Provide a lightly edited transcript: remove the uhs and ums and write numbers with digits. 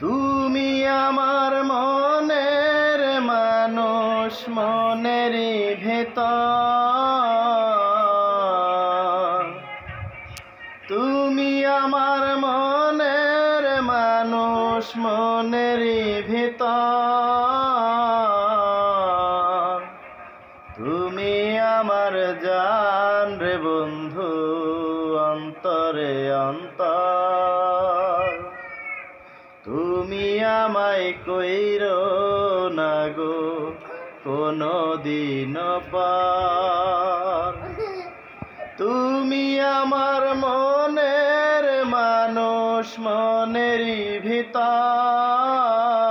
তুমি আমার মনের মানুষ, মনেরই ভেতর। তুমি আমার মনের মানুষ, মনেরই ভেতর। তুমি আমার জান রে বন্ধু, অন্তরে অন্তর। তুমি আমায় কইরো না গো কোনো দিন পার। তুমি আমার মনের মানুষ, মনেরই ভিতর।